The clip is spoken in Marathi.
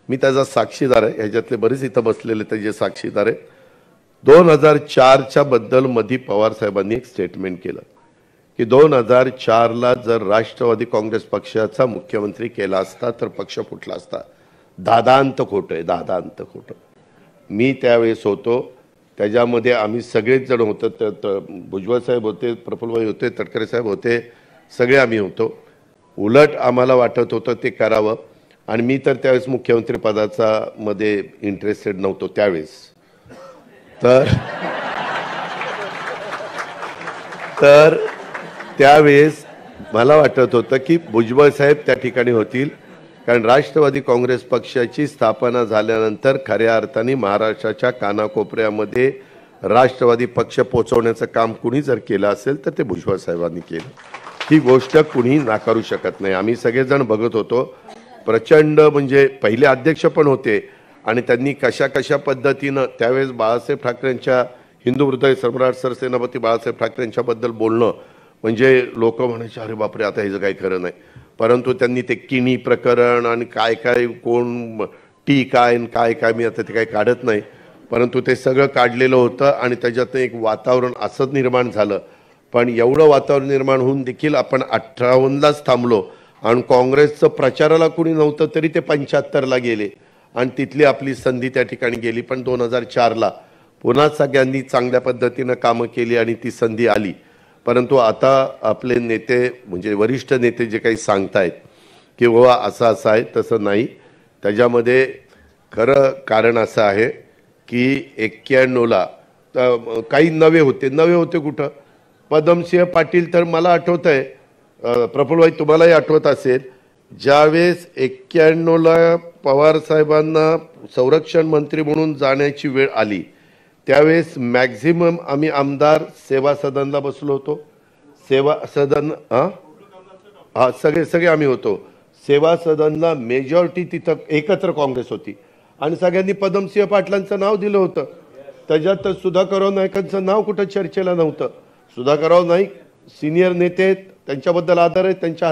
मी त्याचा साक्षीदार आहे, ह्याच्यातले बरेच इथं बसलेले त्याचे साक्षीदार आहेत। 2004च्या बद्दल मधी पवार साहेबांनी एक स्टेटमेंट केलं की 2004ला जर राष्ट्रवादी काँग्रेस पक्षाचा मुख्यमंत्री केला असता तर पक्ष फुटला असता। दादांत खोटं आहे, दादांत खोटं। मी त्यावेळेस होतो, त्याच्यामध्ये आम्ही सगळेच जण होतो, भुजबळ साहेब होते, प्रफुल्लभाई होते, तटकरे साहेब होते, सगळे आम्ही होतो। उलट आम्हाला वाटत होतं ते करावं, आणि मी तर त्यावेळेस मुख्यमंत्री पदाचा मध्ये इंटरेस्टेड नव्हतो त्यावेळेस। तर त्यावेळेस मला वाटत होतं की भुजबळ साहेब त्या ठिकाणी होतील, कारण राष्ट्रवादी काँग्रेस पक्षाची स्थापना झाल्यानंतर खऱ्या अर्थाने महाराष्ट्राच्या कानाकोपऱ्यामध्ये राष्ट्रवादी पक्ष पोहोचवण्याचं काम कुणी जर केलं असेल तर ते भुजबळ साहेबांनी केलं। ही गोष्ट कुणी नाकारू शकत नाही। आम्ही सगळेजण बघत होतो, प्रचंड म्हणजे पहिले अध्यक्ष पण होते, आणि त्यांनी कशा कशा पद्धतीनं त्यावेळेस बाळासाहेब ठाकरेंच्या हिंदू हृदय सम्राट सरसेनापती बाळासाहेब ठाकरेंच्याबद्दल बोलणं म्हणजे लोक म्हणायचे अरे बापरे आता ह्याचं काही खरं नाही। परंतु त्यांनी ते किणी प्रकरण आणि काय काय कोण टी काय काय काय मी आता ते काही काढत नाही, परंतु ते सगळं काढलेलं होतं आणि त्याच्यातनं एक वातावरण असंच निर्माण झालं। पण एवढं वातावरण निर्माण होऊन देखील आपण 58लाच थांबलो, आणि काँग्रेसचं प्रचाराला कुणी नव्हतं तरी ते 75ला गेले, आणि तिथली आपली संधी त्या ठिकाणी गेली। पण 2004ला पुन्हा सगळ्यांनी चांगल्या पद्धतीनं कामं केली आणि ती संधी आली। परंतु आता आपले नेते म्हणजे वरिष्ठ नेते जे काही सांगतायत की बाबा असं असं आहे, तसं नाही। त्याच्यामध्ये खरं कारण असं आहे की 91ला काही नवे होते कुठं, पदमसिंह पाटील तर मला आठवत आहे, प्रफुल्लभाई तुम्हालाही आठवत असेल, ज्यावेळेस 91ला पवार साहेबांना संरक्षण मंत्री म्हणून जाण्याची वेळ आली त्यावेळेस मॅक्झिमम आम्ही आमदार सेवा सदनला बसलो होतो। सेवा सदन हा सगळे आम्ही होतो। सेवा सदनला मेजॉरिटी तिथं एकत्र काँग्रेस होती, आणि सगळ्यांनी पदमसिंह पाटलांचं नाव दिलं होतं। त्याच्यात सुधाकरराव नाईकांचं नाव कुठं चर्चेला नव्हतं। सुधाकरराव नाईक सिनियर नेते आहेत, त्यांच्याबद्दल आदर आहे, त्यांच्या